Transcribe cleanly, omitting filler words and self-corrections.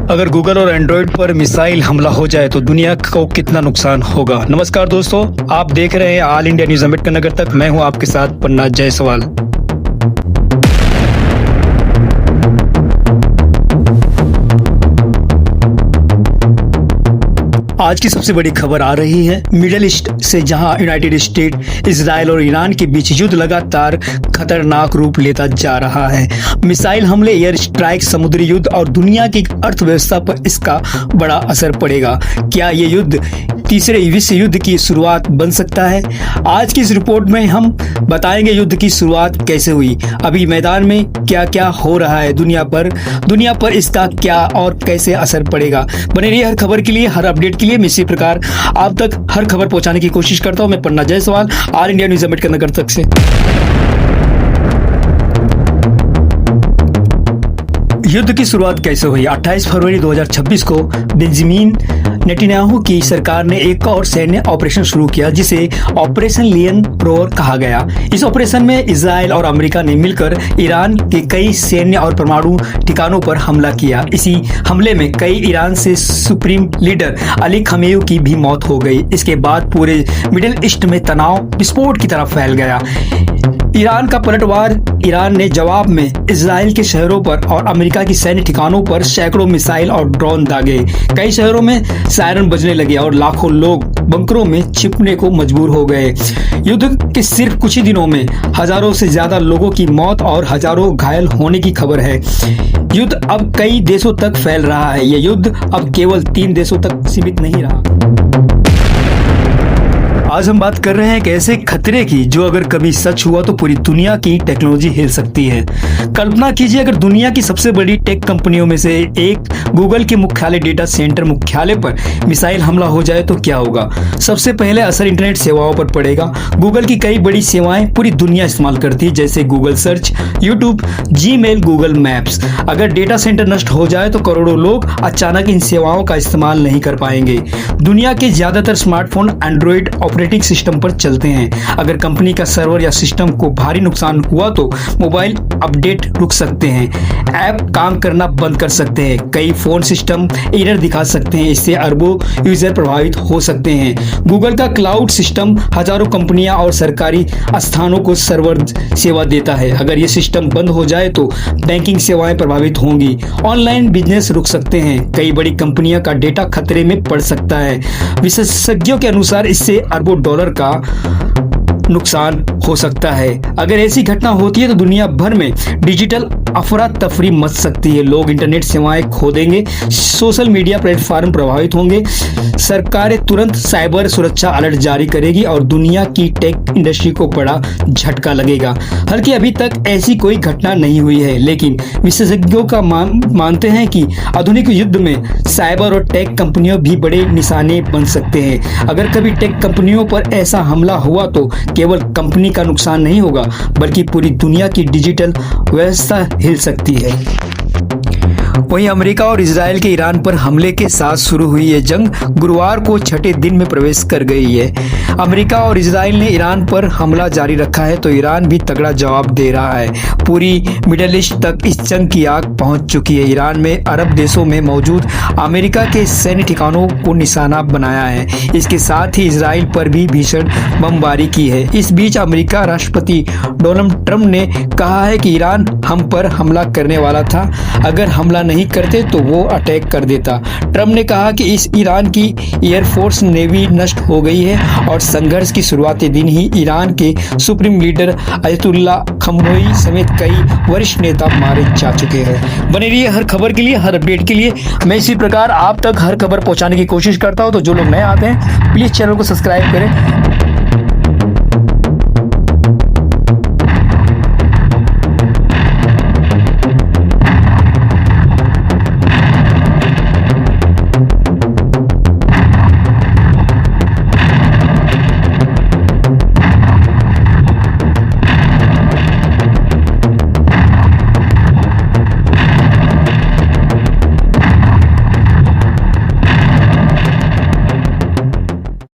अगर गूगल और एंड्रॉइड पर मिसाइल हमला हो जाए तो दुनिया को कितना नुकसान होगा। नमस्कार दोस्तों, आप देख रहे हैं all India news Ambedkar Nagar तक। मैं हूं आपके साथ पन्ना जायसवाल। आज की सबसे बड़ी खबर आ रही है मिडिल ईस्ट से, जहां यूनाइटेड स्टेट, इजराइल और ईरान के बीच युद्ध लगातार खतरनाक रूप लेता जा रहा है। मिसाइल हमले, एयर स्ट्राइक, समुद्री युद्ध और दुनिया की अर्थव्यवस्था पर इसका बड़ा असर पड़ेगा। क्या ये युद्ध तीसरे विश्व युद्ध की शुरुआत बन सकता है? आज की इस रिपोर्ट में हम बताएंगे युद्ध की शुरुआत कैसे हुई, अभी मैदान में क्या क्या हो रहा है, दुनिया पर इसका क्या और कैसे असर पड़ेगा। बने रहिए हर खबर के लिए, हर अपडेट के लिए। मैं इसी प्रकार आप तक हर खबर पहुंचाने की कोशिश करता हूं। मैं Panna Jaiswal, all India news Ambedkar Nagar तक से। युद्ध की शुरुआत कैसे हुई? 28 फरवरी 2026 को बेंजामिन नेतन्याहू की सरकार ने एक और सैन्य ऑपरेशन शुरू किया, जिसे ऑपरेशन लियन प्रोर कहा गया। इस ऑपरेशन में इजराइल और अमेरिका ने मिलकर ईरान के कई सैन्य और परमाणु ठिकानों पर हमला किया। इसी हमले में कई ईरान से सुप्रीम लीडर अली खमेनी की भी मौत हो गई। इसके बाद पूरे मिडिल ईस्ट में तनाव विस्फोट की तरफ फैल गया। ईरान का पलटवार, ईरान ने जवाब में इजराइल के शहरों पर और अमेरिका की सैन्य ठिकानों पर सैकड़ों मिसाइल और ड्रोन दागे। कई शहरों में सायरन बजने लगे और लाखों लोग बंकरों में छिपने को मजबूर हो गए। युद्ध के सिर्फ कुछ ही दिनों में हजारों से ज्यादा लोगों की मौत और हजारों घायल होने की खबर है। युद्ध अब कई देशों तक फैल रहा है। यह युद्ध अब केवल 3 देशों तक सीमित नहीं रहा। आज हम बात कर रहे हैं एक ऐसे खतरे की जो अगर कभी सच हुआ तो पूरी दुनिया की टेक्नोलॉजी हिल सकती है। कल्पना कीजिए, अगर दुनिया की सबसे बड़ी टेक कंपनियों में से एक गूगल के मुख्यालय डेटा सेंटर मुख्यालय पर मिसाइल हमला हो जाए तो क्या होगा? सबसे पहले असर इंटरनेट सेवाओं पर पड़ेगा। गूगल की कई बड़ी सेवाएं पूरी दुनिया इस्तेमाल करती है, जैसे Google search, YouTube, Gmail, Google maps. अगर डेटा सेंटर नष्ट हो जाए तो करोड़ों लोग अचानक इन सेवाओं का इस्तेमाल नहीं कर पाएंगे। दुनिया के ज्यादातर स्मार्टफोन एंड्रॉइड ऑपरेटिंग सिस्टम पर चलते हैं। अगर कंपनी का सर्वर या सिस्टम को भारी नुकसान हुआ तो मोबाइल अपडेट रुक सकते हैं, ऐप काम करना बंद कर सकते हैं, कई फोन सिस्टम एरर दिखा सकते हैं। इससे अरबों यूजर प्रभावित हो सकते हैं। गूगल का क्लाउड सिस्टम हजारों कंपनियां और सरकारी स्थानों को सर्वर सेवा देता है। अगर ये सिस्टम बंद हो जाए तो बैंकिंग सेवाएं प्रभावित होंगी, ऑनलाइन बिजनेस रुक सकते हैं, कई बड़ी कंपनियों का डेटा खतरे में पड़ सकता है। विशेषज्ञों के अनुसार इससे अरबों डॉलर का नुकसान हो सकता है। अगर ऐसी घटना होती है तो दुनिया भर में डिजिटल अफरा तफरी मच सकती है। लोग इंटरनेट सेवाएं खो देंगे, सोशल मीडिया प्लेटफॉर्म प्रभावित होंगे, सरकारें तुरंत साइबर सुरक्षा अलर्ट जारी करेगी और दुनिया की टेक इंडस्ट्री को बड़ा झटका लगेगा। हालांकि अभी तक ऐसी कोई घटना नहीं हुई है, लेकिन विशेषज्ञों का मानते हैं कि आधुनिक युद्ध में साइबर और टेक कंपनियों भी बड़े निशाने बन सकते हैं। अगर कभी टेक कंपनियों पर ऐसा हमला हुआ तो केवल कंपनी का नुकसान नहीं होगा, बल्कि पूरी दुनिया की डिजिटल व्यवस्था हिल सकती है। वहीं अमेरिका और इजराइल के ईरान पर हमले के साथ शुरू हुई ये जंग गुरुवार को छठे दिन में प्रवेश कर गई है। अमेरिका और इजराइल ने ईरान पर हमला जारी रखा है तो ईरान भी तगड़ा जवाब दे रहा है। पूरी मिडिल ईस्ट तक इस जंग की आग पहुंच चुकी है। ईरान में अरब देशों में मौजूद अमेरिका के सैन्य ठिकानों को निशाना बनाया है। इसके साथ ही इजराइल पर भी भीषण बमबारी की है। इस बीच अमेरिका राष्ट्रपति डोनाल्ड ट्रंप ने कहा है कि ईरान हम पर हमला करने वाला था, अगर हमला नहीं करते तो वो अटैक कर देता। ट्रंप ने कहा कि इस ईरान की एयरफोर्स नेवी नष्ट हो गई है और संघर्ष की शुरुआती दिन ही ईरान के सुप्रीम लीडर अयतुल्ला खमेनी समेत कई वरिष्ठ नेता मारे जा चुके हैं। बने रहिए हर खबर के लिए, हर अपडेट के लिए। मैं इसी प्रकार आप तक हर खबर पहुंचाने की कोशिश करता हूं। तो जो लोग नए आते हैं प्लीज चैनल को सब्सक्राइब करें।